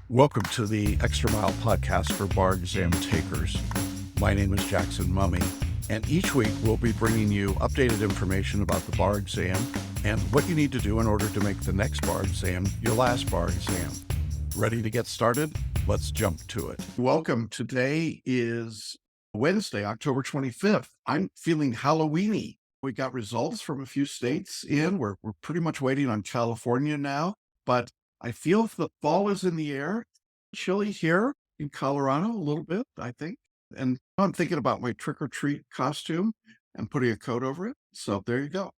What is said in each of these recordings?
Welcome to the Extra Mile podcast for bar exam takers. My name is Jackson Mummy, and each week we'll be bringing you updated information about the bar exam and what you need to do in order to make the next bar exam your last bar exam. Ready to get started? Let's jump to it. Welcome. Today is Wednesday, October 25th. I'm feeling Halloween-y. We got results from a few states in. We're pretty much waiting on California now, but I feel the fall is in the air. Chilly here in Colorado a little bit, I think. And I'm thinking about my trick-or-treat costume and putting a coat over it. So there you go.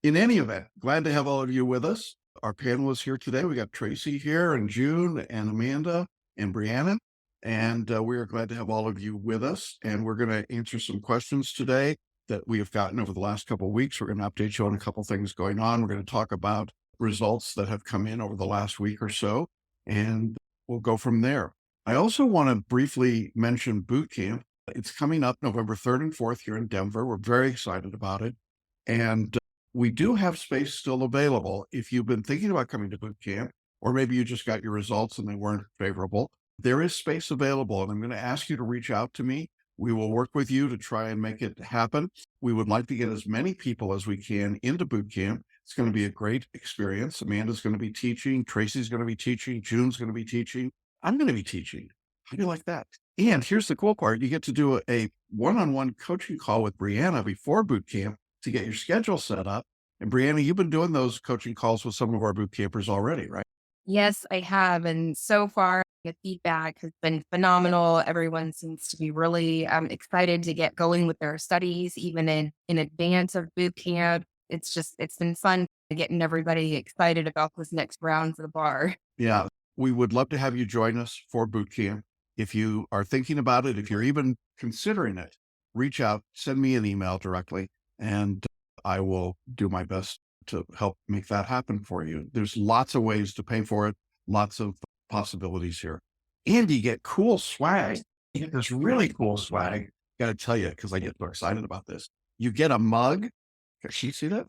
In any event, glad to have all of you with us. Our panel is here today. We got Tracey here and June and Amanda and Brianna. And we are glad to have all of you with us. And we're going to answer some questions today that we have gotten over the last couple of weeks. We're going to update you on a couple of things going on. We're going to talk about results that have come in over the last week or so, and we'll go from there. I also want to briefly mention Bootcamp. It's coming up November 3rd and 4th here in Denver. We're very excited about it. And we do have space still available. If you've been thinking about coming to Bootcamp, or maybe you just got your results and they weren't favorable, there is space available. And I'm going to ask you to reach out to me. We will work with you to try and make it happen. We would like to get as many people as we can into Bootcamp. It's going to be a great experience. Amanda's going to be teaching. Tracy's going to be teaching. June's going to be teaching. I'm going to be teaching. How do you like that? And here's the cool part. You get to do a one-on-one coaching call with Brianna before Bootcamp to get your schedule set up. And Brianna, you've been doing those coaching calls with some of our boot campers already, right? Yes, I have. And so far, the feedback has been phenomenal. Everyone seems to be really excited to get going with their studies, even in advance of boot camp. It's been fun getting everybody excited about this next round for the bar. Yeah, we would love to have you join us for boot camp. If you are thinking about it, if you're even considering it, reach out, send me an email directly, and I will do my best to help make that happen for you. There's lots of ways to pay for it, lots of possibilities here. And you get cool swag. You get this really cool swag. Got to tell you, because I get so excited about this. You get a mug. Can you see that?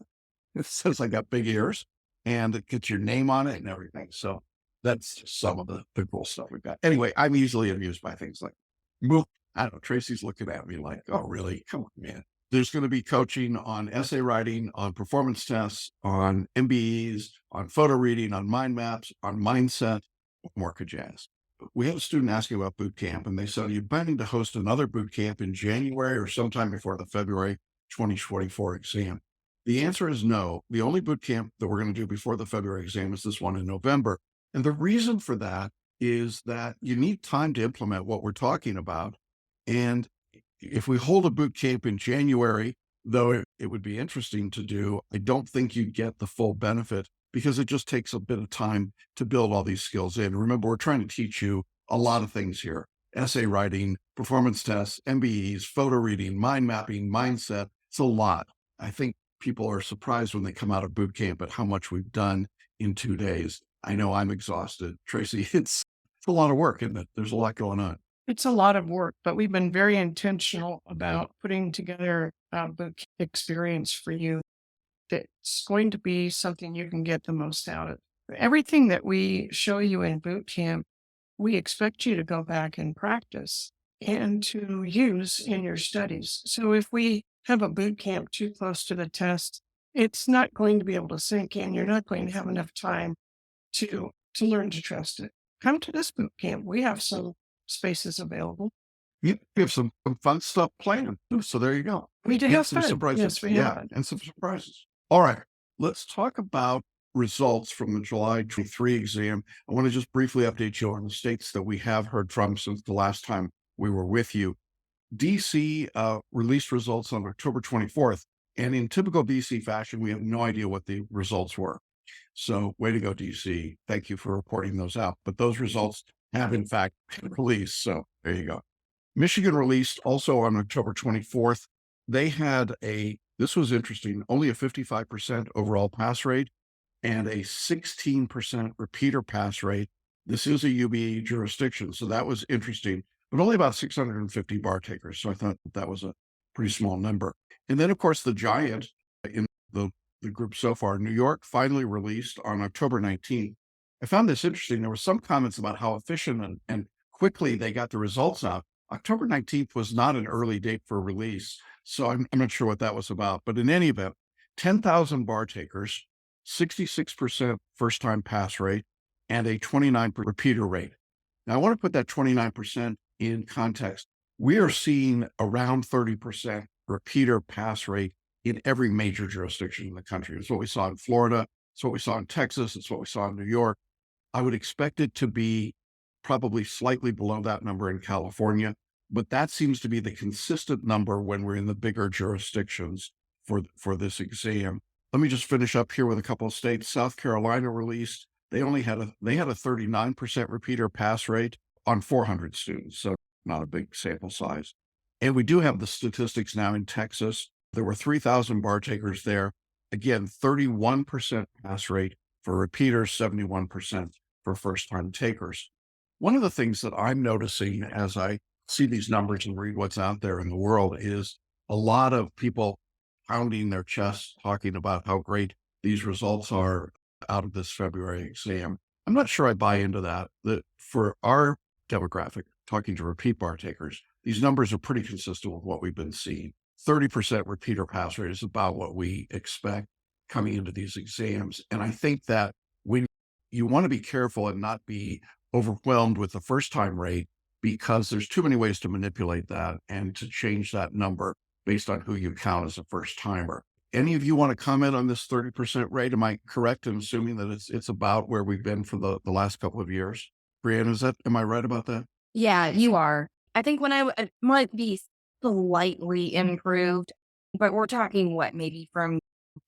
It says I got big ears, and it gets your name on it and everything. So that's just some of the cool stuff we've got. Anyway, I'm easily amused by things like, I don't know, Tracy's looking at me like, oh, really? Come on, man. There's going to be coaching on essay writing, on performance tests, on MBEs, on photo reading, on mind maps, on mindset, more jazz. We had a student asking about boot camp, and they said, are you planning to host another boot camp in January or sometime before the February 2024 exam? The answer is no. The only boot camp that we're going to do before the February exam is this one in November. And the reason for that is that you need time to implement what we're talking about. And if we hold a boot camp in January, though it would be interesting to do, I don't think you'd get the full benefit because it just takes a bit of time to build all these skills in. Remember, we're trying to teach you a lot of things here: essay writing, performance tests, MBEs, photo reading, mind mapping, mindset. It's a lot. I think people are surprised when they come out of boot camp at how much we've done in 2 days. I know I'm exhausted. Tracey, it's a lot of work, isn't it? There's a lot going on. It's a lot of work, but we've been very intentional about putting together a boot experience for you that's going to be something you can get the most out of. Everything that we show you in boot camp, we expect you to go back and practice and to use in your studies. So if we have a boot camp too close to the test, it's not going to be able to sink in. You're not going to have enough time to learn to trust it. Come to this boot camp. We have some spaces available. You have some fun stuff planned. So there you go. We did have some fun. surprises. Yes, we have. And some surprises. All right. Let's talk about results from the July 23 exam. I want to just briefly update you on the states that we have heard from since the last time we were with you. DC released results on October 24th. And in typical DC fashion, we have no idea what the results were. So way to go, DC. Thank you for reporting those out. But those results have in fact been released. So there you go. Michigan released also on October 24th. They had this was interesting, only a 55% overall pass rate and a 16% repeater pass rate. This is a UBE jurisdiction, so that was interesting, but only about 650 bar takers. So I thought that was a pretty small number. And then, of course, the giant in the group so far, New York, finally released on October 19th. I found this interesting. There were some comments about how efficient and quickly they got the results out. October 19th was not an early date for release, so I'm not sure what that was about. But in any event, 10,000 bar takers, 66% first time pass rate, and a 29% repeater rate. Now, I want to put that 29% in context. We are seeing around 30% repeater pass rate in every major jurisdiction in the country. It's what we saw in Florida. It's what we saw in Texas. It's what we saw in New York. I would expect it to be probably slightly below that number in California, but that seems to be the consistent number when we're in the bigger jurisdictions for this exam. Let me just finish up here with a couple of states. South Carolina released, they had a 39% repeater pass rate on 400 students, so not a big sample size. And we do have the statistics now in Texas. There were 3,000 bar takers there. Again, 31% pass rate for repeaters, 71% for first-time takers. One of the things that I'm noticing as I see these numbers and read what's out there in the world is a lot of people pounding their chests, talking about how great these results are out of this February exam. I'm not sure I buy into that. That for our demographic, talking to repeat bar takers, these numbers are pretty consistent with what we've been seeing. 30% repeater pass rate is about what we expect coming into these exams. And I think that when you want to be careful and not be overwhelmed with the first time rate, because there's too many ways to manipulate that and to change that number based on who you count as a first timer. Any of you want to comment on this 30% rate? Am I correct in assuming that it's about where we've been for the last couple of years? Brianna, am I right about that? Yeah, you are. I think it might be slightly improved, but we're talking what, maybe from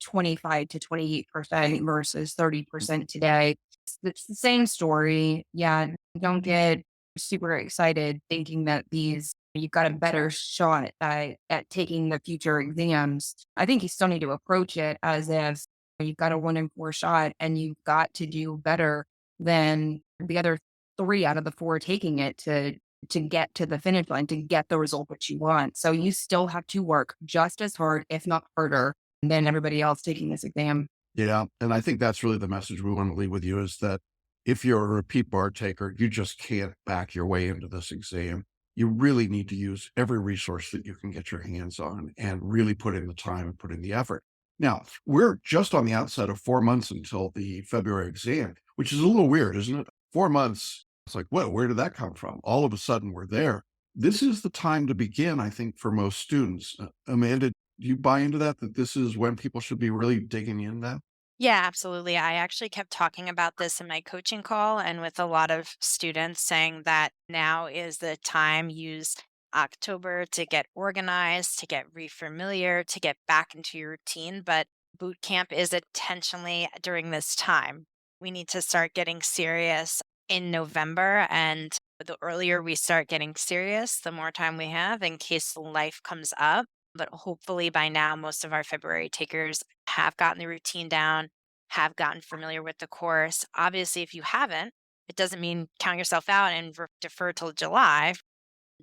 25 to 28% versus 30% today. It's the same story. Yeah, don't get super excited thinking that you've got a better shot at taking the future exams. I think you still need to approach it as if you've got a 1 in 4 shot and you've got to do better than the other 3 out of the 4 taking it to get to the finish line, to get the result that you want. So you still have to work just as hard, if not harder, than everybody else taking this exam. Yeah. And I think that's really the message we want to leave with you is that if you're a repeat bar taker, you just can't back your way into this exam. You really need to use every resource that you can get your hands on and really put in the time and put in the effort. Now, we're just on the outside of 4 months until the February exam, which is a little weird, isn't it? 4 months. It's like, well, where did that come from? All of a sudden we're there. This is the time to begin, I think, for most students. Amanda, do you buy into that this is when people should be really digging in now? Yeah, absolutely. I actually kept talking about this in my coaching call and with a lot of students saying that now is the time. Use October to get organized, to get refamiliar, to get back into your routine. But boot camp is intentionally during this time. We need to start getting serious in November. And the earlier we start getting serious, the more time we have in case life comes up. But hopefully by now, most of our February takers have gotten the routine down, have gotten familiar with the course. Obviously, if you haven't, it doesn't mean count yourself out and defer till July.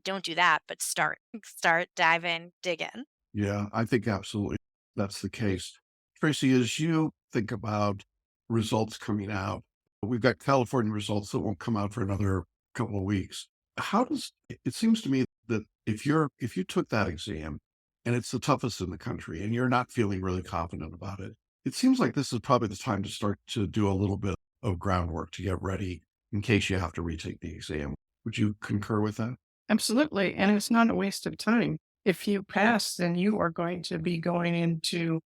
Don't do that, but start, dive in, dig in. Yeah, I think absolutely that's the case. Tracey, as you think about results coming out, we've got California results that won't come out for another couple of weeks. It seems to me that if you took that exam and it's the toughest in the country and you're not feeling really confident about it, it seems like this is probably the time to start to do a little bit of groundwork to get ready in case you have to retake the exam. Would you concur with that? Absolutely. And it's not a waste of time. If you pass, then you are going to be going into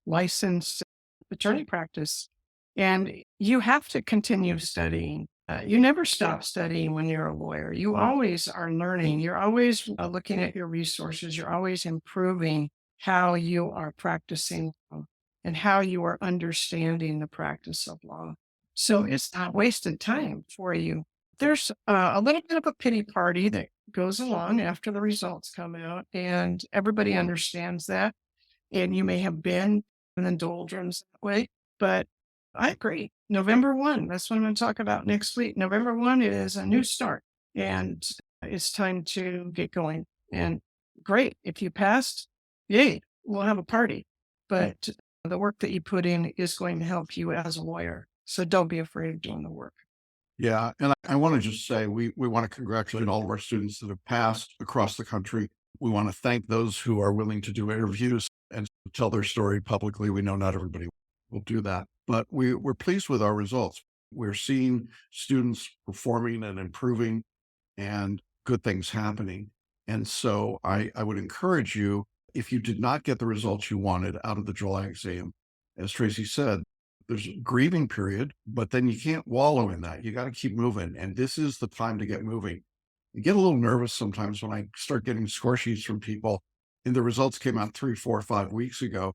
licensed attorney practice. And you have to continue studying. You never stop studying when you're a lawyer. You always are learning. You're always looking at your resources. You're always improving how you are practicing law and how you are understanding the practice of law. So it's not wasted time for you. There's a little bit of a pity party that goes along after the results come out, and everybody understands that. And you may have been in the doldrums that way, but I agree. November 1, that's what I'm going to talk about next week. November 1 is a new start, and it's time to get going. And great. If you passed, yay, we'll have a party. But the work that you put in is going to help you as a lawyer. So don't be afraid of doing the work. Yeah. And I want to just say we want to congratulate all of our students that have passed across the country. We want to thank those who are willing to do interviews and tell their story publicly. We know not everybody will do that, but we're pleased with our results. We're seeing students performing and improving and good things happening. And so I would encourage you, if you did not get the results you wanted out of the July exam, as Tracey said, there's a grieving period, but then you can't wallow in that. You got to keep moving. And this is the time to get moving. I get a little nervous sometimes when I start getting score sheets from people and the results came out 3, 4, 5 weeks ago.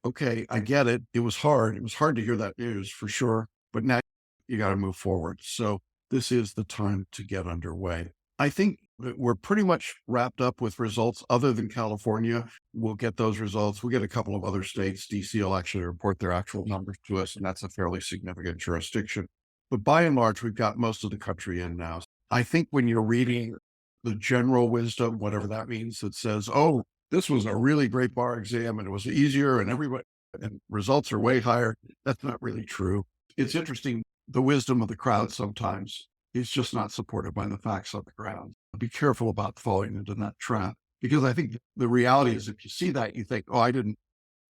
Okay, I get it. It was hard. It was hard to hear that news for sure, but now you got to move forward. So this is the time to get underway. I think that we're pretty much wrapped up with results other than California. We'll get those results. We'll get a couple of other states. DC will actually report their actual numbers to us, and that's a fairly significant jurisdiction. But by and large, we've got most of the country in now. I think when you're reading the general wisdom, whatever that means, that says, oh, this was a really great bar exam and it was easier and everybody and results are way higher. That's not really true. It's interesting. The wisdom of the crowd sometimes is just not supported by the facts on the ground. Be careful about falling into that trap, because I think the reality is if you see that, you think, oh, I didn't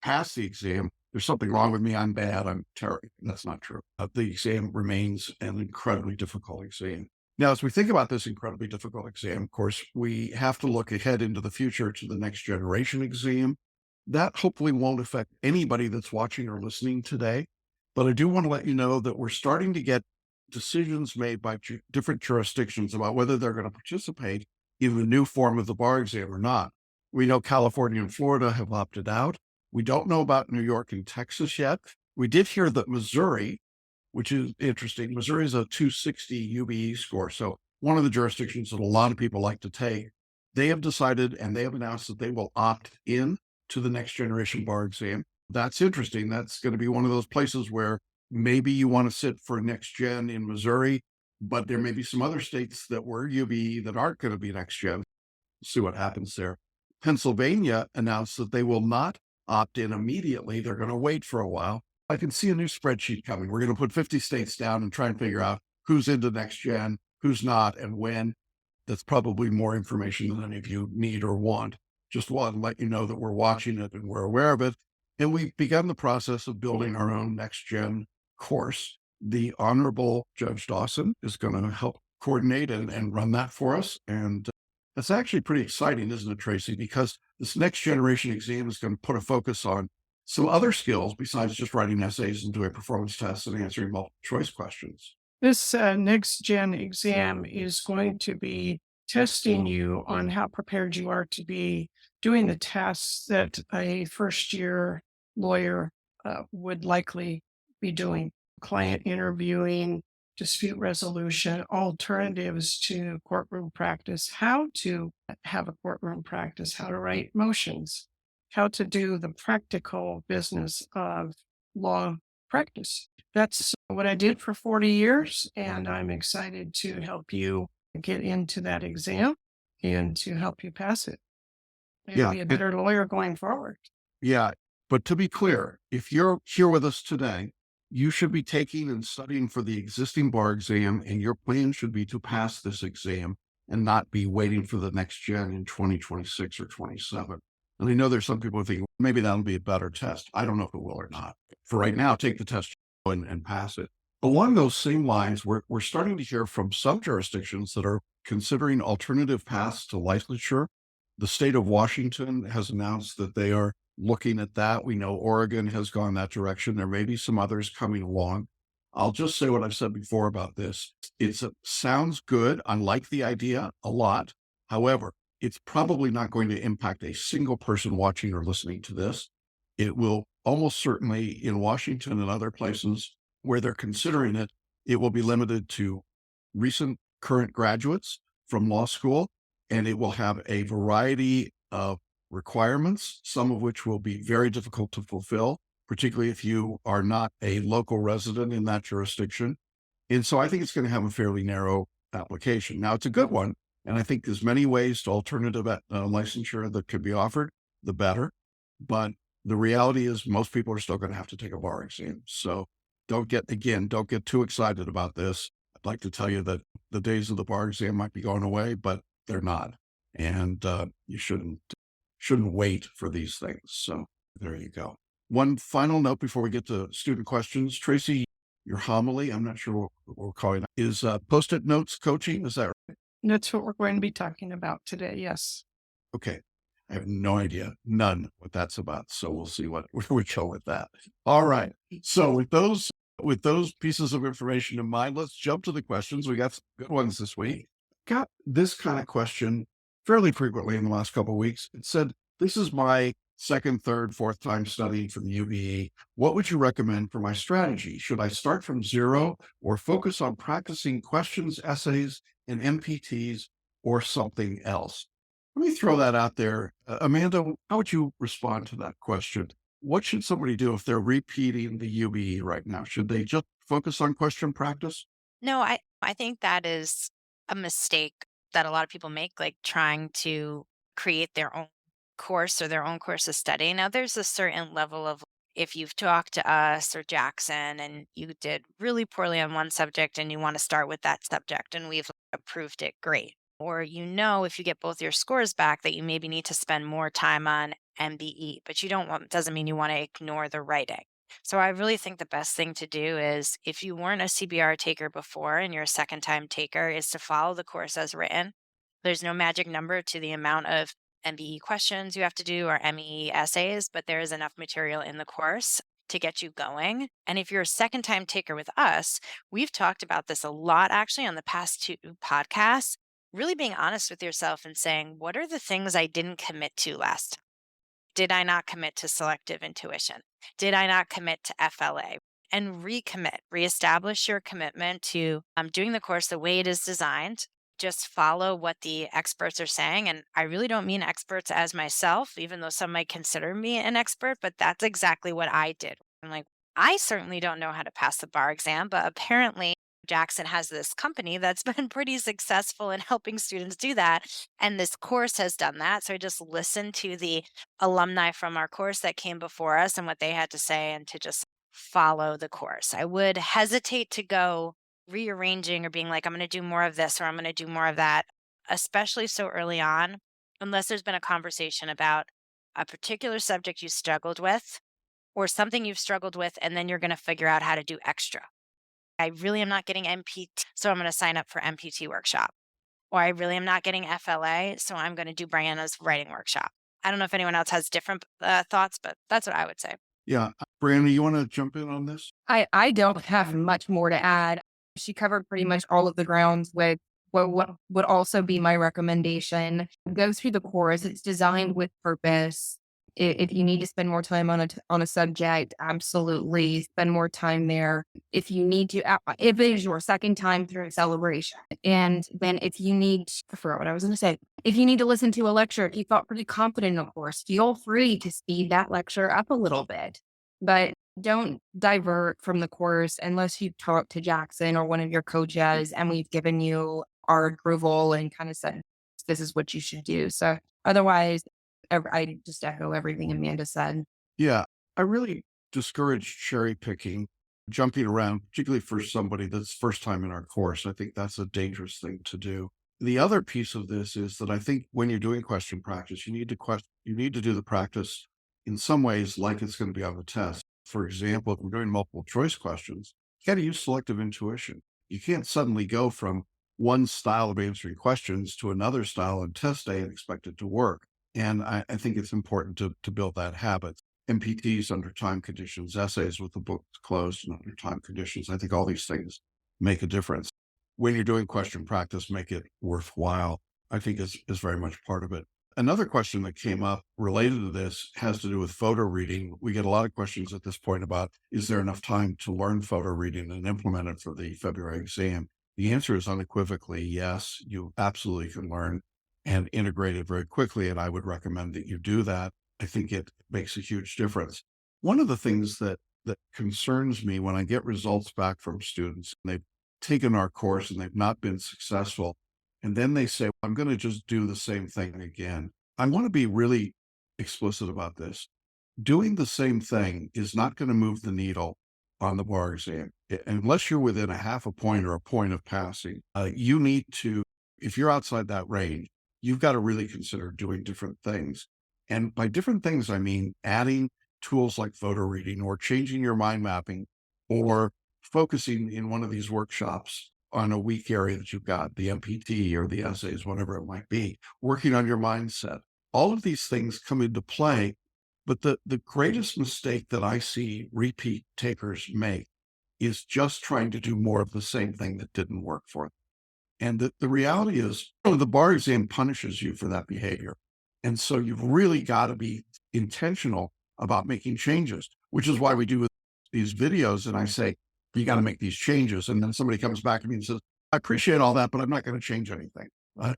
pass the exam. There's something wrong with me. I'm bad. I'm terrible. That's not true. The exam remains an incredibly difficult exam. Now, as we think about this incredibly difficult exam, of course, we have to look ahead into the future to the next generation exam. That hopefully won't affect anybody that's watching or listening today. But I do want to let you know that we're starting to get decisions made by different jurisdictions about whether they're going to participate in the new form of the bar exam or not. We know California and Florida have opted out. We don't know about New York and Texas yet. We did hear that Missouri, which is interesting. Missouri is a 260 UBE score. So one of the jurisdictions that a lot of people like to take, they have decided and they have announced that they will opt in to the next generation bar exam. That's interesting. That's going to be one of those places where maybe you want to sit for next gen in Missouri, but there may be some other states that were UBE that aren't going to be next gen. See what happens there. Pennsylvania announced that they will not opt in immediately. They're going to wait for a while. I can see a new spreadsheet coming. We're going to put 50 states down and try and figure out who's into next gen, who's not, and when. That's probably more information than any of you need or want. Just want to let you know that we're watching it and we're aware of it. And we've begun the process of building our own next gen course. The Honorable Judge Dawson is going to help coordinate and run that for us. And that's actually pretty exciting, isn't it, Tracey? Because this next generation exam is going to put a focus on some other skills besides just writing essays and doing performance tests and answering multiple choice questions. This next gen exam is going to be testing you on how prepared you are to be doing the tests that a first year lawyer would likely be doing: client interviewing, dispute resolution, alternatives to courtroom practice, how to have a courtroom practice, how to write motions, how to do the practical business of law practice. That's what I did for 40 years, and I'm excited to help you get into that exam and to help you pass it and be a better lawyer going forward. Yeah. But to be clear, if you're here with us today, you should be taking and studying for the existing bar exam, and your plan should be to pass this exam and not be waiting for the next gen in 2026 or 27. And I know there's some people who think maybe that'll be a better test. I don't know if it will or not. For right now, take the test and pass it. Along those same lines, we're starting to hear from some jurisdictions that are considering alternative paths to licensure. The state of Washington has announced that they are looking at that. We know Oregon has gone that direction. There may be some others coming along. I'll just say what I've said before about this. It sounds good. I like the idea a lot. However, it's probably not going to impact a single person watching or listening to this. It will almost certainly, in Washington and other places where they're considering it, it will be limited to recent current graduates from law school, and it will have a variety of requirements, some of which will be very difficult to fulfill, particularly if you are not a local resident in that jurisdiction. And so I think it's going to have a fairly narrow application. Now, it's a good one, and I think there's many ways to alternative licensure that could be offered, the better. But the reality is most people are still going to have to take a bar exam. So don't get too excited about this. I'd like to tell you that the days of the bar exam might be going away, but they're not. And you shouldn't wait for these things. So there you go. One final note before we get to student questions. Tracey, your homily, I'm not sure what we're calling it, is PostIt Notes coaching. Is that right? That's what we're going to be talking about today. Yes. Okay. I have no idea, none what that's about. So we'll see where we go with that. All right. So with those pieces of information in mind, let's jump to the questions. We got some good ones this week. Got this kind of question fairly frequently in the last couple of weeks. It said, this is my second, third, fourth time studying for the UBE. What would you recommend for my strategy? Should I start from zero or focus on practicing questions, essays, and MPTs, or something else? Let me throw that out there. Amanda, how would you respond to that question? What should somebody do if they're repeating the UBE right now? Should they just focus on question practice? No, I think that is a mistake that a lot of people make, like trying to create their own course or their own course of study. Now, there's a certain level of if you've talked to us or Jackson and you did really poorly on one subject and you want to start with that subject and we've approved it, great. Or if you get both your scores back that you maybe need to spend more time on MBE, but doesn't mean you want to ignore the writing. So I really think the best thing to do is if you weren't a CBR taker before and you're a second time taker is to follow the course as written. There's no magic number to the amount of MBE questions you have to do or ME essays, but there is enough material in the course to get you going. And if you're a second time taker with us, we've talked about this a lot actually on the past 2 podcasts, really being honest with yourself and saying, what are the things I didn't commit to last time? Did I not commit to selective intuition? Did I not commit to FLA? And reestablish your commitment to doing the course the way it is designed. Just follow what the experts are saying. And I really don't mean experts as myself, even though some might consider me an expert, but that's exactly what I did. I'm like, I certainly don't know how to pass the bar exam, but apparently Jackson has this company that's been pretty successful in helping students do that. And this course has done that. So I just listened to the alumni from our course that came before us and what they had to say and to just follow the course. I would hesitate to go rearranging or being like, I'm going to do more of this or I'm going to do more of that, especially so early on, unless there's been a conversation about a particular subject you struggled with or something you've struggled with, and then you're going to figure out how to do extra. I really am not getting MPT, so I'm going to sign up for MPT workshop. Or I really am not getting FLA, so I'm going to do Brianna's writing workshop. I don't know if anyone else has different thoughts, but that's what I would say. Yeah. Brianna, you want to jump in on this? I don't have much more to add. She covered pretty much all of the grounds with what would also be my recommendation. Go through the course. It's designed with purpose. If you need to spend more time on a subject, absolutely spend more time there. If you need to, if it is your second time through a celebration, and then if you need, I forgot what I was going to say. If you need to listen to a lecture, if you felt pretty confident in the course, feel free to speed that lecture up a little bit, but don't divert from the course unless you've talked to Jackson or one of your coaches and we've given you our approval and kind of said, this is what you should do. So otherwise, I just echo everything Amanda said. Yeah. I really discourage cherry picking, jumping around, particularly for somebody that's first time in our course. I think that's a dangerous thing to do. The other piece of this is that I think when you're doing question practice, you need to do the practice in some ways like it's going to be on the test. For example, if we're doing multiple choice questions, you got to use selective intuition. You can't suddenly go from one style of answering questions to another style on test day and expect it to work. And I think it's important to build that habit. MPTs under time conditions, essays with the book closed and under time conditions. I think all these things make a difference. When you're doing question practice, make it worthwhile. I think is very much part of it. Another question that came up related to this has to do with photo reading. We get a lot of questions at this point about, is there enough time to learn photo reading and implement it for the February exam? The answer is unequivocally yes, you absolutely can learn and integrate it very quickly. And I would recommend that you do that. I think it makes a huge difference. One of the things that concerns me when I get results back from students, and they've taken our course and they've not been successful, and then they say, I'm going to just do the same thing again. I want to be really explicit about this. Doing the same thing is not going to move the needle on the bar exam, unless you're within a half a point or a point of passing, you need to, if you're outside that range, you've got to really consider doing different things. And by different things, I mean adding tools like photo reading or changing your mind mapping or focusing in one of these workshops on a weak area that you've got, the MPT or the essays, whatever it might be, working on your mindset. All of these things come into play. But the greatest mistake that I see repeat takers make is just trying to do more of the same thing that didn't work for them. And the reality is, the bar exam punishes you for that behavior. And so you've really got to be intentional about making changes, which is why we do these videos. And I say, you got to make these changes. And then somebody comes back to me and says, I appreciate all that, but I'm not going to change anything.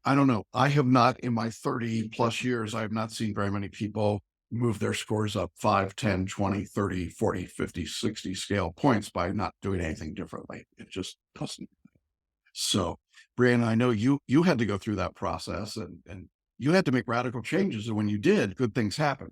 I don't know. I have not, in my 30 plus years, I have not seen very many people move their scores up 5, 10, 20, 30, 40, 50, 60 scale points by not doing anything differently. It just doesn't. So, Brianna, I know you had to go through that process and you had to make radical changes. And when you did, good things happened.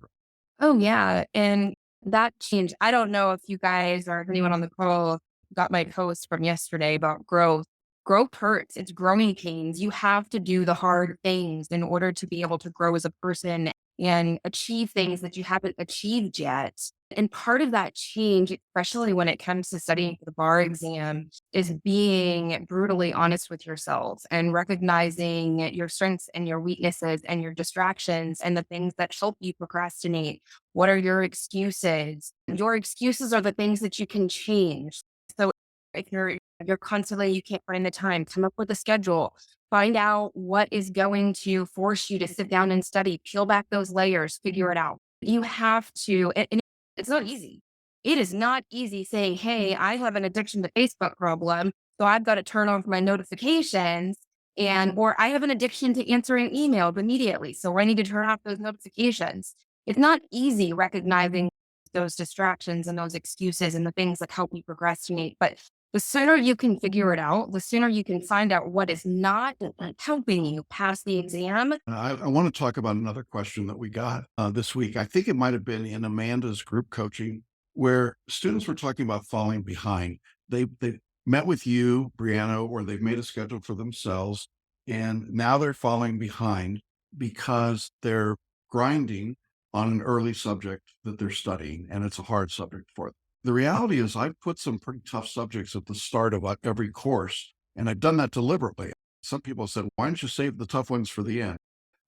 Oh, yeah. And that change, I don't know if you guys or if anyone on the call got my post from yesterday about growth. Growth hurts. It's growing pains. You have to do the hard things in order to be able to grow as a person and achieve things that you haven't achieved yet. And part of that change, especially when it comes to studying for the bar exam, is being brutally honest with yourself and recognizing your strengths and your weaknesses and your distractions and the things that help you procrastinate. What are your excuses? Your excuses are the things that you can change. So if you're constantly, you can't find the time, come up with a schedule, find out what is going to force you to sit down and study, peel back those layers, figure it out. You have to, and it's not easy. It is not easy saying, hey, I have an addiction to Facebook problem, so I've got to turn off my notifications or I have an addiction to answering emails immediately, so I need to turn off those notifications. It's not easy recognizing those distractions and those excuses and the things that help you procrastinate. But the sooner you can figure it out, the sooner you can find out what is not helping you pass the exam. I want to talk about another question that we got this week. I think it might have been in Amanda's group coaching where students were talking about falling behind. They met with you, Brianna, or they've made a schedule for themselves, and now they're falling behind because they're grinding on an early subject that they're studying, and it's a hard subject for them. The reality is I've put some pretty tough subjects at the start of every course, and I've done that deliberately. Some people said, why don't you save the tough ones for the end?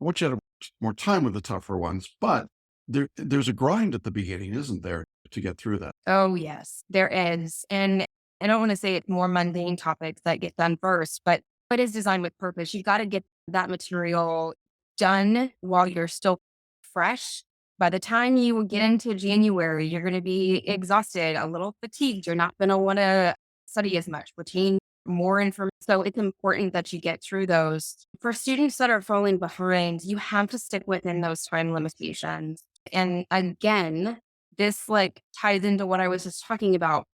I want you to have more time with the tougher ones, but there's a grind at the beginning, isn't there, to get through that? Oh, yes, there is. And I don't want to say it's more mundane topics that get done first, but it is designed with purpose. You've got to get that material done while you're still fresh. By the time you get into January, you're going to be exhausted, a little fatigued. You're not going to want to study as much, retain more information. So it's important that you get through those. For students that are falling behind, you have to stick within those time limitations. And again, this ties into what I was just talking about.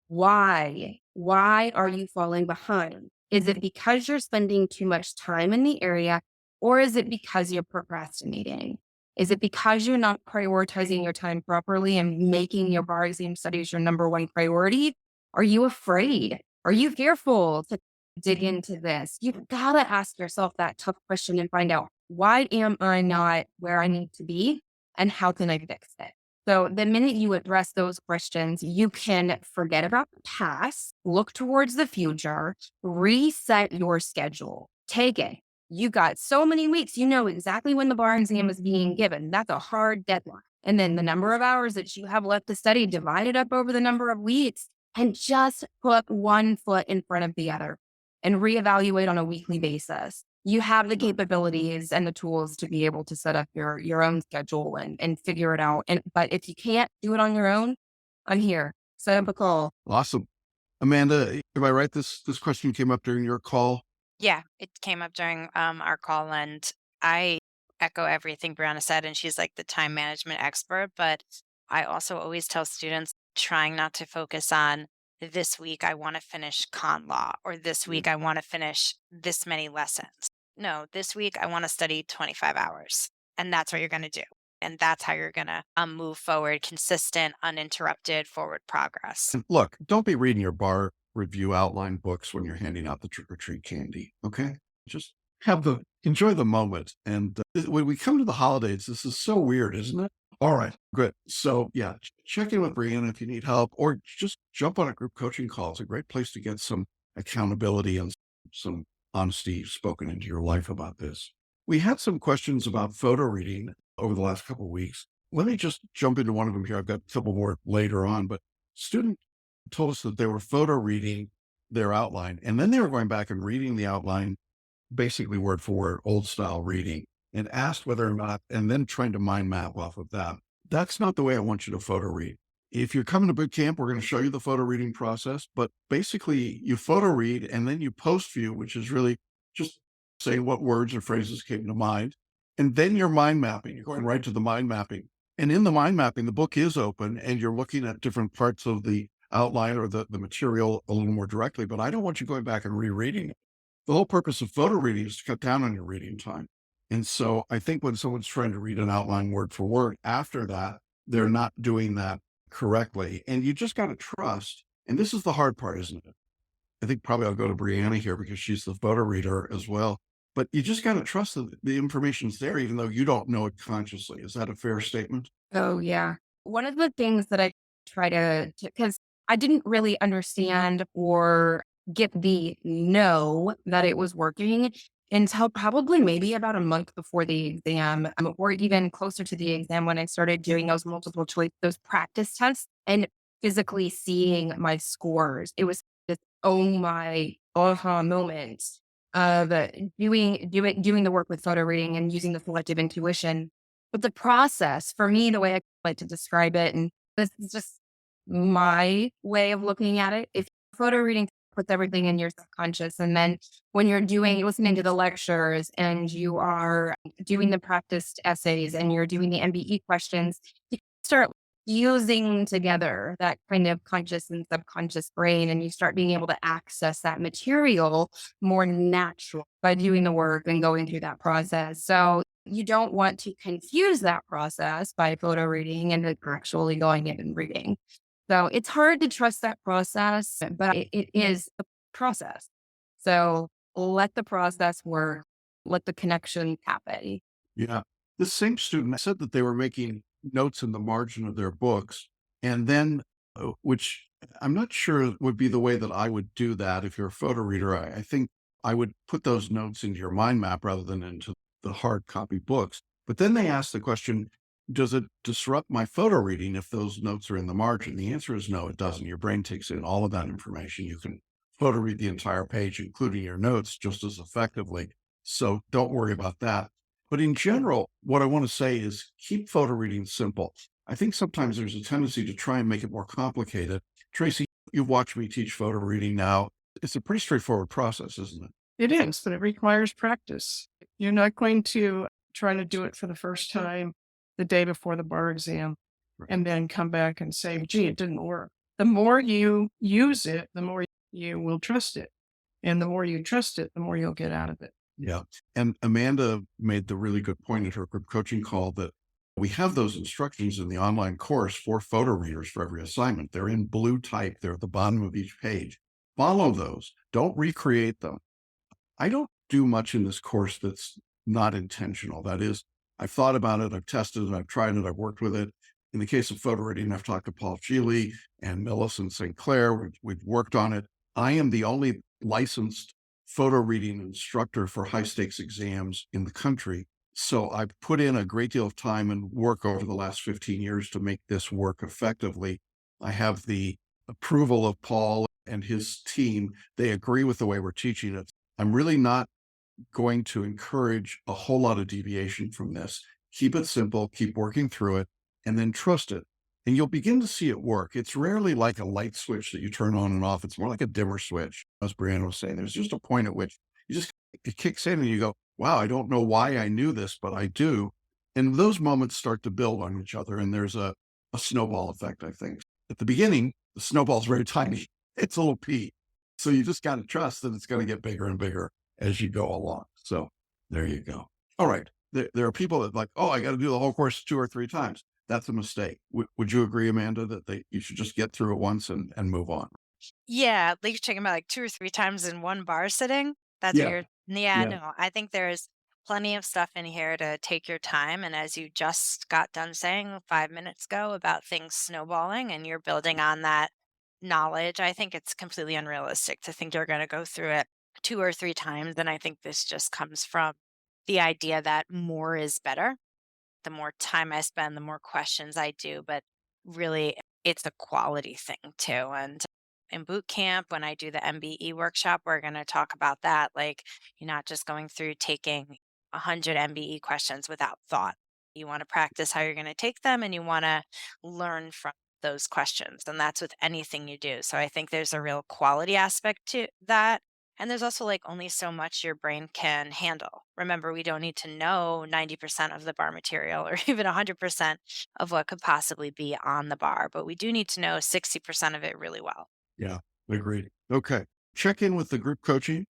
Why? Why are you falling behind? Is it because you're spending too much time in the area, or is it because you're procrastinating? Is it because you're not prioritizing your time properly and making your bar exam studies your number one priority? Are you afraid? Are you fearful to dig into this? You've got to ask yourself that tough question and find out, why am I not where I need to be and how can I fix it? So the minute you address those questions, you can forget about the past, look towards the future, reset your schedule, take it. You got so many weeks, you know exactly when the bar exam is being given. That's a hard deadline. And then the number of hours that you have left to study, divide it up over the number of weeks and just put one foot in front of the other and reevaluate on a weekly basis. You have the capabilities and the tools to be able to set up your own schedule and figure it out. But if you can't do it on your own, I'm here. Set up a call. Awesome. Amanda, am I right? This question came up during your call. Yeah, it came up during our call, and I echo everything Brianna said, and she's like the time management expert. But I also always tell students trying not to focus on this week I want to finish con law, or this week I want to finish this many lessons. No, this week I want to study 25 hours, and that's what you're going to do. And that's how you're going to move forward, consistent, uninterrupted forward progress. And look, don't be reading your bar review outline books when you're handing out the trick or treat candy. Okay. Just enjoy the moment. And when we come to the holidays, this is so weird, isn't it? All right, good. So yeah, check in with Brianna if you need help, or just jump on a group coaching call. It's a great place to get some accountability and some honesty spoken into your life about this. We had some questions about photo reading over the last couple of weeks. Let me just jump into one of them here. I've got a couple more later on, but student told us that they were photo reading their outline, and then they were going back and reading the outline, basically word for word, old style reading, and asked whether or not, and then trying to mind map off of that. That's not the way I want you to photo read. If you're coming to boot camp, we're going to show you the photo reading process, but basically you photo read and then you post view, which is really just saying what words or phrases came to mind. And then you're mind mapping, you're going right to the mind mapping. And in the mind mapping, the book is open and you're looking at different parts of the outline or the material a little more directly, but I don't want you going back and rereading it. The whole purpose of photo reading is to cut down on your reading time. And so I think when someone's trying to read an outline word for word after that, they're not doing that correctly. And you just got to trust. And this is the hard part, isn't it? I think probably I'll go to Brianna here because she's the photo reader as well. But you just got to trust that the information's there, even though you don't know it consciously. Is that a fair statement? Oh, yeah. One of the things that I try because I didn't really understand or get the know that it was working until probably maybe about a month before the exam, or even closer to the exam when I started doing those multiple choice, those practice tests and physically seeing my scores. It was this, oh my aha moment of doing the work with photo reading and using the selective intuition. But the process for me, the way I like to describe it, and this is just my way of looking at it. If photo reading puts everything in your subconscious, and then when you're listening to the lectures and you are doing the practiced essays and you're doing the MBE questions, you start fusing together that kind of conscious and subconscious brain, and you start being able to access that material more natural by doing the work and going through that process. So you don't want to confuse that process by photo reading and actually going in and reading. So it's hard to trust that process, but it is a process. So let the process work, let the connection happen. Yeah. The same student said that they were making notes in the margin of their books. And then, which I'm not sure would be the way that I would do that. If you're a photo reader, I think I would put those notes into your mind map rather than into the hard copy books. But then they asked the question, does it disrupt my photo reading if those notes are in the margin? The answer is no, it doesn't. Your brain takes in all of that information. You can photo read the entire page, including your notes, just as effectively. So don't worry about that. But in general, what I want to say is keep photo reading simple. I think sometimes there's a tendency to try and make it more complicated. Tracey, you've watched me teach photo reading now. It's a pretty straightforward process, isn't it? It is, but it requires practice. You're not going to try to do it for the first time the day before the bar exam and then come back and say, gee, it didn't work. The more you use it, the more you will trust it. And the more you trust it, the more you'll get out of it. Yeah. And Amanda made the really good point at her group coaching call that we have those instructions in the online course for photo readers for every assignment. They're in blue type. They're at the bottom of each page. Follow those. Don't recreate them. I don't do much in this course that's not intentional. That is, I've thought about it, I've tested it, I've tried it, I've worked with it. In the case of photo reading, I've talked to Paul Sheely and Millicent St. Clair. We've worked on it. I am the only licensed photo reading instructor for high stakes exams in the country. So I've put in a great deal of time and work over the last 15 years to make this work effectively. I have the approval of Paul and his team. They agree with the way we're teaching it. I'm really not going to encourage a whole lot of deviation from this. Keep it simple, keep working through it, and then trust it. And you'll begin to see it work. It's rarely like a light switch that you turn on and off. It's more like a dimmer switch. As Brianna was saying, there's just a point at which it kicks in and you go, wow, I don't know why I knew this, but I do. And those moments start to build on each other. And there's a snowball effect, I think. At the beginning, the snowball's very tiny. It's a little pea. So you just got to trust that it's going to get bigger and bigger as you go along. So there you go. All right. There are people that like, oh, I got to do the whole course 2 or 3 times. That's a mistake. Would you agree, Amanda, that you should just get through it once and move on? Yeah, like you're talking about like 2 or 3 times in one bar sitting? That's what Yeah, you're Yeah, yeah, no, I think there's plenty of stuff in here to take your time, and as you just got done saying 5 minutes ago about things snowballing and you're building on that knowledge, I think it's completely unrealistic to think you're gonna go through it 2 or 3 times, and I think this just comes from the idea that more is better. The more time I spend, the more questions I do, but really it's a quality thing too. And in boot camp, when I do the MBE workshop, we're going to talk about that. Like, you're not just going through taking 100 MBE questions without thought. You want to practice how you're going to take them and you want to learn from those questions. And that's with anything you do. So I think there's a real quality aspect to that. And there's also like only so much your brain can handle. Remember, we don't need to know 90% of the bar material or even 100% of what could possibly be on the bar, but we do need to know 60% of it really well. yeah. Agreed. Okay. Check in with the group coaching.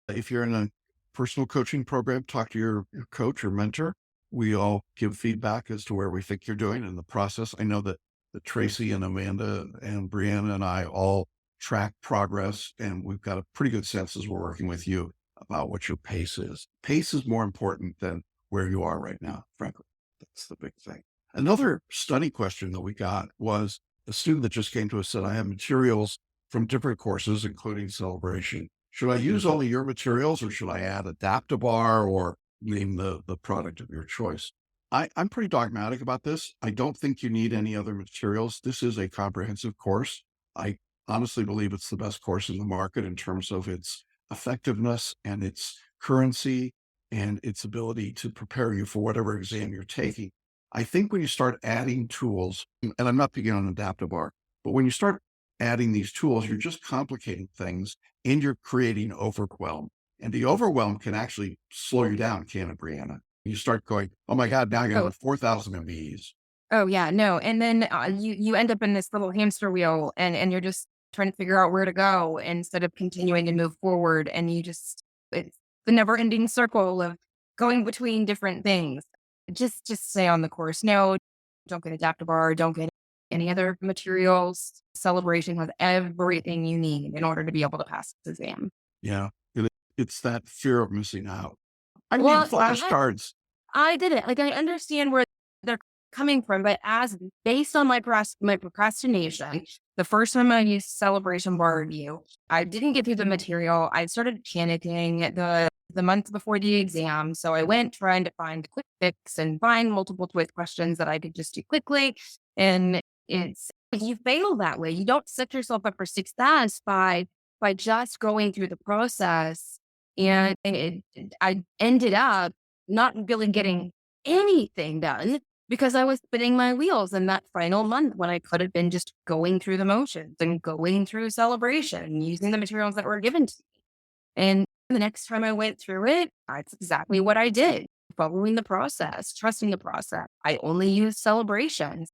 If you're in a personal coaching program, talk to your coach or mentor. We all give feedback as to where we think you're doing in the process. I know that Tracy and Amanda and Brianna and I all track progress, and we've got a pretty good sense as we're working with you about what your pace is. Pace is more important than where you are right now, frankly. That's the big thing. Another study question that we got was a student that just came to us said, I have materials from different courses, including Celebration. Should I use only your materials or should I add Adaptabar or name the product of your choice? I'm pretty dogmatic about this. I don't think you need any other materials. This is a comprehensive course. I honestly believe it's the best course in the market in terms of its effectiveness and its currency and its ability to prepare you for whatever exam you're taking. I think when you start adding tools, and I'm not picking on Adaptabar, but when you start adding these tools, you're just complicating things and you're creating overwhelm. And the overwhelm can actually slow you down, can it, Brianna? You start going, oh my God, now I got Oh, 4,000 MBEs. oh yeah, no. And then you end up in this little hamster wheel and you're just trying to figure out where to go instead of continuing to move forward. And it's the never ending circle of going between different things. Just stay on the course. No, don't get Adaptabar, don't get any other materials. Celebration has everything you need in order to be able to pass this exam. Yeah. It's that fear of missing out. I need Well, flashcards. I did it. Like I understand where they're coming from, but as based on my procrastination, the first time I used Celebration Bar Review, I didn't get through the material. I started panicking the month before the exam. So I went trying to find a quick fix and find multiple choice questions that I could just do quickly. And you fail that way. You don't set yourself up for success by just going through the process. And I ended up not really getting anything done because I was spinning my wheels in that final month when I could have been just going through the motions and going through Celebration, using the materials that were given to me. And the next time I went through it, that's exactly what I did. Following the process, trusting the process. I only use Celebrations.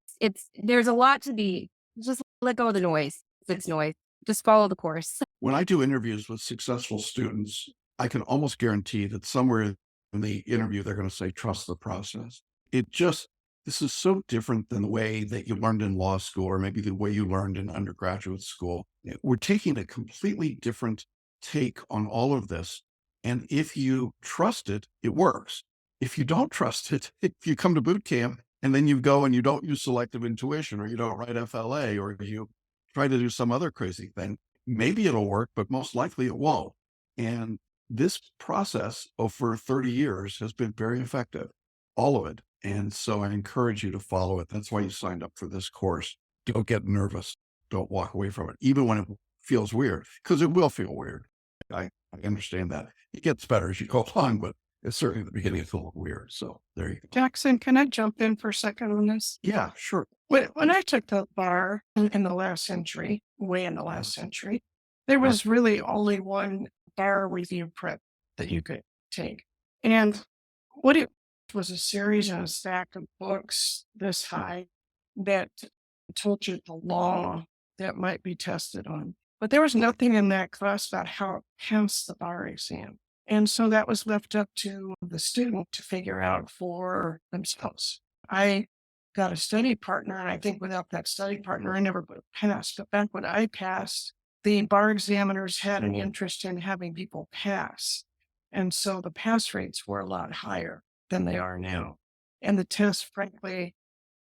There's a lot to be. Just let go of the noise. If it's noise, just follow the course. When I do interviews with successful students, I can almost guarantee that somewhere in the interview, they're going to say, trust the process. This is so different than the way that you learned in law school, or maybe the way you learned in undergraduate school. We're taking a completely different take on all of this. And if you trust it, it works. If you don't trust it, if you come to boot camp and then you go and you don't use selective intuition, or you don't write FLA, or you try to do some other crazy thing, maybe it'll work, but most likely it won't. And this process over 30 years has been very effective, all of it. And so I encourage you to follow it. That's why you signed up for this course. Don't get nervous. Don't walk away from it, even when it feels weird, because it will feel weird. I understand that. It gets better as you go along, but it's certainly at the beginning, it's a little weird. So there you go. Jackson, can I jump in for a second on this? Yeah, sure. When I took the bar in the last century, way in the last century, there was really only one bar review prep that you could take. And what it was a series and a stack of books this high that told you the law that might be tested on. But there was nothing in that class about how to pass the bar exam. And so that was left up to the student to figure out for themselves. I got a study partner, and I think without that study partner, I never would have passed. But back when I passed, the bar examiners had an interest in having people pass. And so the pass rates were a lot higher than they are now. And the test, frankly,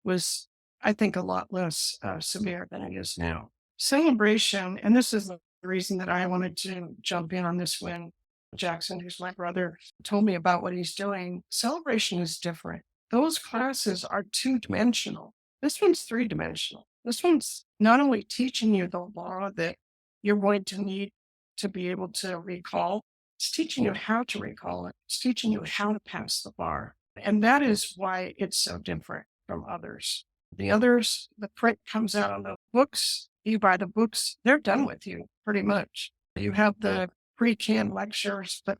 was, I think, a lot less severe than it is now. Celebration, and this is the reason that I wanted to jump in on this when Jackson, who's my brother, told me about what he's doing. Celebration is different. Those classes are 2-dimensional. This one's 3-dimensional. This one's not only teaching you the law that you're going to need to be able to recall, it's teaching you how to recall it. It's teaching you how to pass the bar. And that is why it's so different from others. The others, the print comes out on the books. You buy the books, they're done with you pretty much. You have the pre-canned lectures, but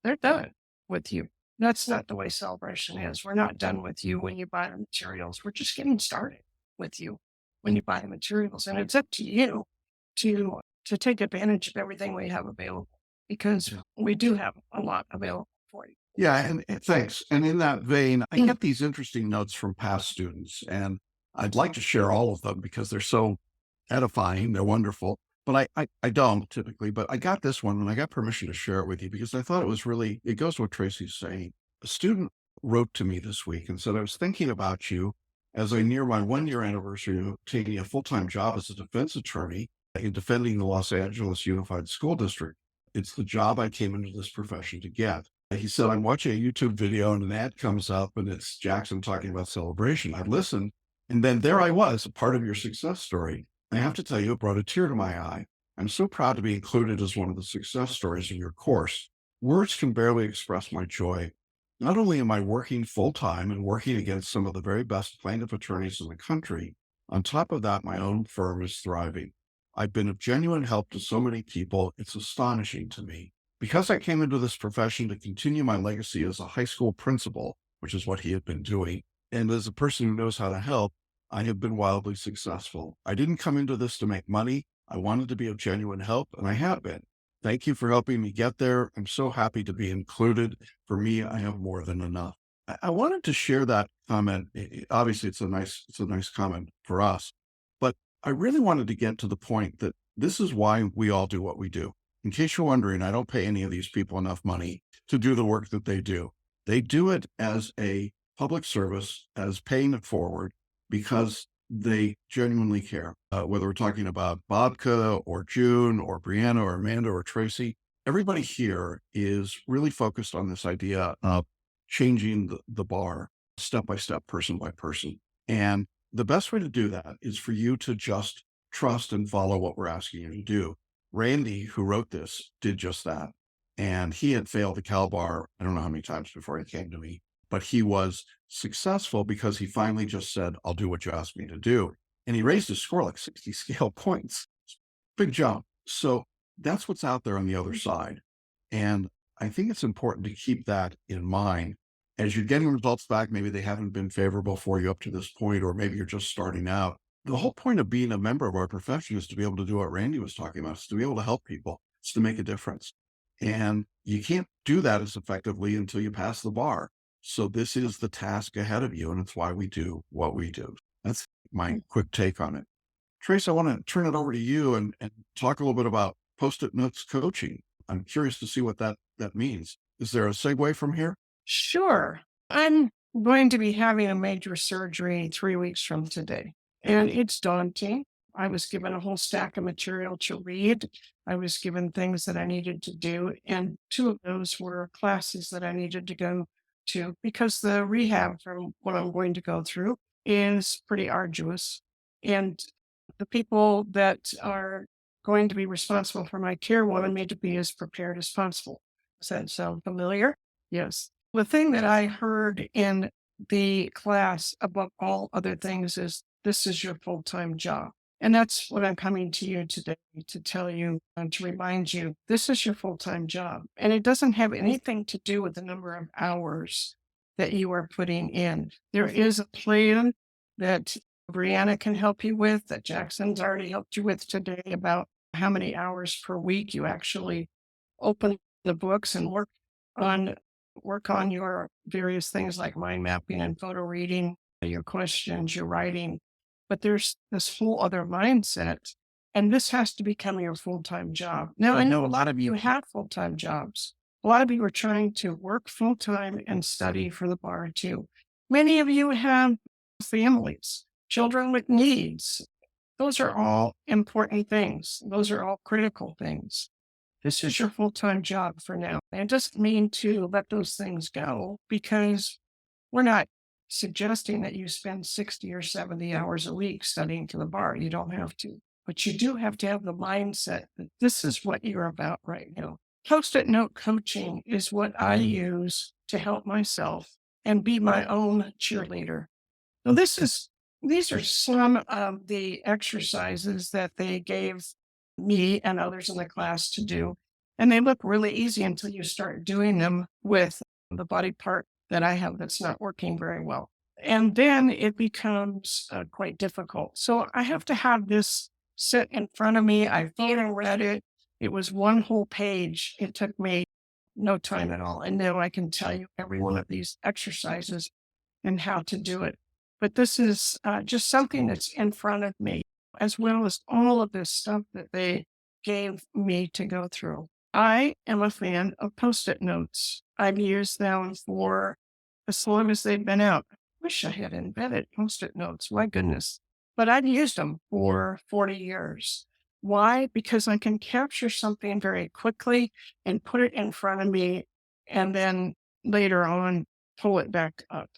they're done with you. That's not the way celebration is. We're not done with you when you buy the materials. We're just getting started with you when you buy the materials. And it's up to you to take advantage of everything we have available, because we do have a lot available for you. Yeah, and thanks. And in that vein, I get these interesting notes from past students, and I'd like to share all of them because they're so edifying. They're wonderful. But I don't typically, but I got this one and I got permission to share it with you because I thought it was really, it goes to what Tracey's saying. A student wrote to me this week and said, I was thinking about you as I near my 1-year anniversary of taking a full-time job as a defense attorney in defending the Los Angeles Unified School District. It's the job I came into this profession to get. He said, I'm watching a YouTube video and an ad comes up and it's Jackson talking about celebration. I listened, and then there I was, a part of your success story. I have to tell you, it brought a tear to my eye. I'm so proud to be included as one of the success stories in your course. Words can barely express my joy. Not only am I working full-time and working against some of the very best plaintiff attorneys in the country, on top of that, my own firm is thriving. I've been of genuine help to so many people, it's astonishing to me. Because I came into this profession to continue my legacy as a high school principal, which is what he had been doing, and as a person who knows how to help, I have been wildly successful. I didn't come into this to make money. I wanted to be of genuine help, and I have been. Thank you for helping me get there. I'm so happy to be included. For me, I have more than enough. I wanted to share that comment. Obviously, it's a nice comment for us, but I really wanted to get to the point that this is why we all do what we do. In case you're wondering, I don't pay any of these people enough money to do the work that they do. They do it as a public service, as paying it forward, because they genuinely care. Whether we're talking about Bobka or June or Brianna or Amanda or Tracey, everybody here is really focused on this idea of changing the bar step by step, person by person. And the best way to do that is for you to just trust and follow what we're asking you to do. Randy, who wrote this, did just that. And he had failed the Cal Bar, I don't know how many times before he came to me, but he was successful because he finally just said, I'll do what you asked me to do. And he raised his score like 60 scale points. Big jump. So that's what's out there on the other side. And I think it's important to keep that in mind as you're getting results back. Maybe they haven't been favorable for you up to this point, or maybe you're just starting out. The whole point of being a member of our profession is to be able to do what Randy was talking about, is to be able to help people. It's to make a difference. And you can't do that as effectively until you pass the bar. So this is the task ahead of you, and it's why we do what we do. That's my quick take on it. Trace, I want to turn it over to you and talk a little bit about PostIt Notes coaching. I'm curious to see what that means. Is there a segue from here? Sure. I'm going to be having a major surgery 3 weeks from today, and it's daunting. I was given a whole stack of material to read. I was given things that I needed to do, and 2 of those were classes that I needed to go to, because the rehab from what I'm going to go through is pretty arduous. And the people that are going to be responsible for my care wanted me to be as prepared as possible. Does that sound familiar? Yes. The thing that I heard in the class above all other things is, this is your full-time job. And that's what I'm coming to you today to tell you and to remind you, this is your full-time job. And it doesn't have anything to do with the number of hours that you are putting in. There is a plan that Brianna can help you with, that Jackson's already helped you with today, about how many hours per week you actually open the books and work work on your various things like mind mapping and photo reading, your questions, your writing. But there's this whole other mindset, and this has to become your full-time job. Now, I know a lot of you have full-time jobs. A lot of you are trying to work full-time and study for the bar too. Many of you have families, children with needs. Those are all important things. Those are all critical things. This is your full-time job for now. And it doesn't mean to let those things go, because we're not suggesting that you spend 60 or 70 hours a week studying to the bar. You don't have to. But you do have to have the mindset that this is what you're about right now. Post-it note coaching is what I use to help myself and be my own cheerleader. So these are some of the exercises that they gave me and others in the class to do. And they look really easy until you start doing them with the body part that I have that's not working very well. And then it becomes quite difficult. So I have to have this sit in front of me. I photo read it. It was one whole page. It took me no time at all. And now I can tell you every one of these exercises and how to do it. But this is just something that's in front of me, as well as all of this stuff that they gave me to go through. I am a fan of Post-it Notes. I've used them for as long as they've been out. Wish I had invented Post-it Notes, my goodness. But I've used them for 40 years. Why? Because I can capture something very quickly and put it in front of me, and then later on pull it back up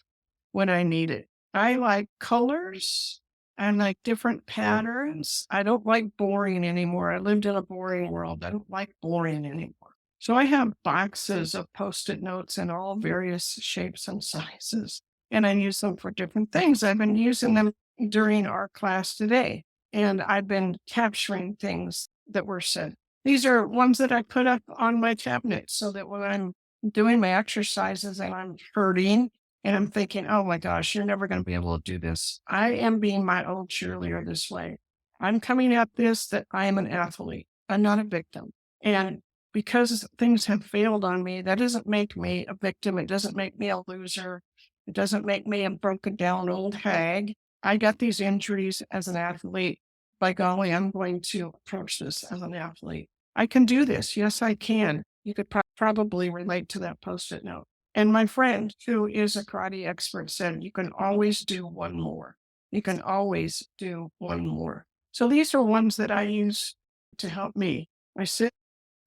when I need it. I like colors. I like different patterns. I don't like boring anymore. I lived in a boring world. I don't like boring anymore. So I have boxes of Post-it notes in all various shapes and sizes, and I use them for different things. I've been using them during our class today, and I've been capturing things that were said. These are ones that I put up on my cabinet so that when I'm doing my exercises and I'm hurting, and I'm thinking, oh my gosh, you're never going to be able to do this. I am being my own cheerleader this way. I'm coming at this that I am an athlete. I'm not a victim. And because things have failed on me, that doesn't make me a victim. It doesn't make me a loser. It doesn't make me a broken down old hag. I got these injuries as an athlete. By golly, I'm going to approach this as an athlete. I can do this. Yes, I can. You could probably relate to that Post-it note. And my friend, who is a karate expert, said, you can always do one more. You can always do one more. So these are ones that I use to help me. I sit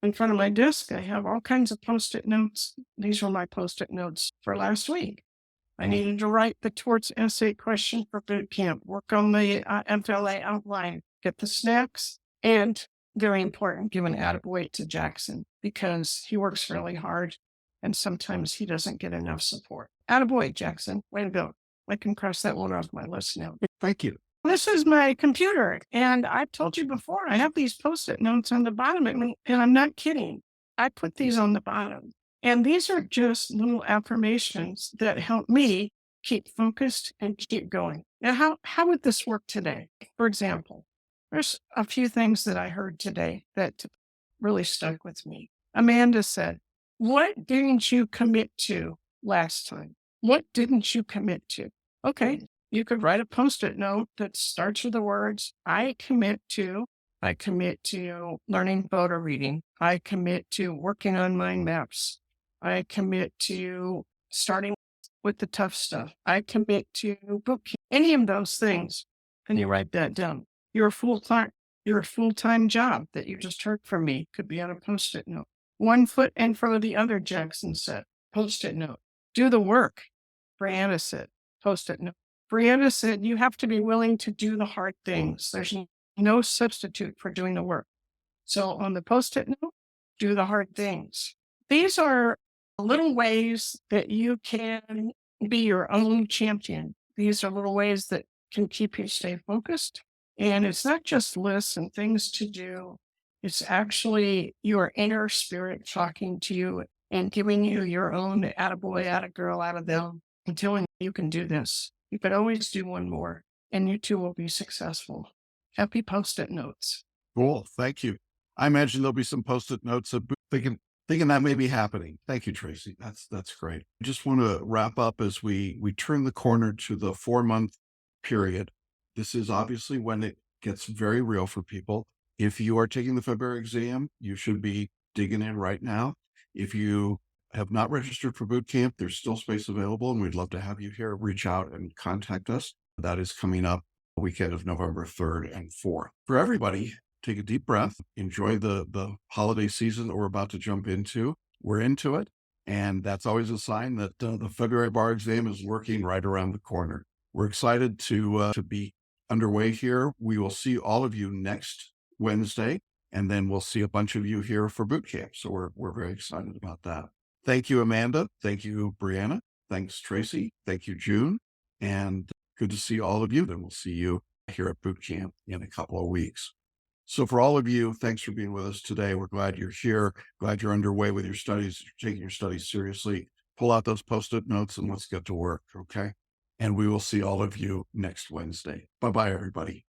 in front of my desk. I have all kinds of Post-it notes. These were my Post-it notes for last week. I needed to write the torts essay question for Bootcamp, work on the FLA outline, get the snacks, and very important, give an attaboy to Jackson because he works really hard. And sometimes he doesn't get enough support. Attaboy, Jackson. Way to go. I can cross that one off my list now. Thank you. This is my computer. And I've told you before, I have these Post-it notes on the bottom. And I'm not kidding. I put these on the bottom. And these are just little affirmations that help me keep focused and keep going. Now, how would this work today? For example, there's a few things that I heard today that really stuck with me. Amanda said, what didn't you commit to last time? What didn't you commit to? Okay, you could write a Post-it note that starts with the words, I commit to learning photo reading. I commit to working on mind maps. I commit to starting with the tough stuff. I commit to Bootcamp. Any of those things, and you write that down. Your full-time job that you just heard from me could be on a Post-it note. One foot in front of the other, Jackson said. Post-it note. Do the work. Brianna said. Post-it note. Brianna said, you have to be willing to do the hard things. There's no substitute for doing the work. So on the Post-it note, do the hard things. These are little ways that you can be your own champion. These are little ways that can keep you stay focused. And it's not just lists and things to do. It's actually your inner spirit talking to you and giving you your own attaboy, attagirl, attadem, and telling you can do this. You could always do one more, and you too will be successful. Happy Post-it notes. Cool. Thank you. I imagine there'll be some Post-it notes of they can thinking that may be happening. Thank you, Tracy. That's great. I just want to wrap up as we turn the corner to the 4-month period. This is obviously when it gets very real for people. If you are taking the February exam, you should be digging in right now. If you have not registered for boot camp, there's still space available, and we'd love to have you here. Reach out and contact us. That is coming up the weekend of November 3rd and 4th. For everybody, take a deep breath, enjoy the holiday season that we're about to jump into. We're into it, and that's always a sign that the February bar exam is lurking right around the corner. We're excited to be underway here. We will see all of you next Wednesday, and then we'll see a bunch of you here for boot camp. So we're very excited about that. Thank you, Amanda. Thank you, Brianna. Thanks, Tracy. Thank you, June. And good to see all of you. Then we'll see you here at boot camp in a couple of weeks. So for all of you, thanks for being with us today. We're glad you're here. Glad you're underway with your studies, you're taking your studies seriously. Pull out those PostIt notes and let's get to work, okay? And we will see all of you next Wednesday. Bye-bye, everybody.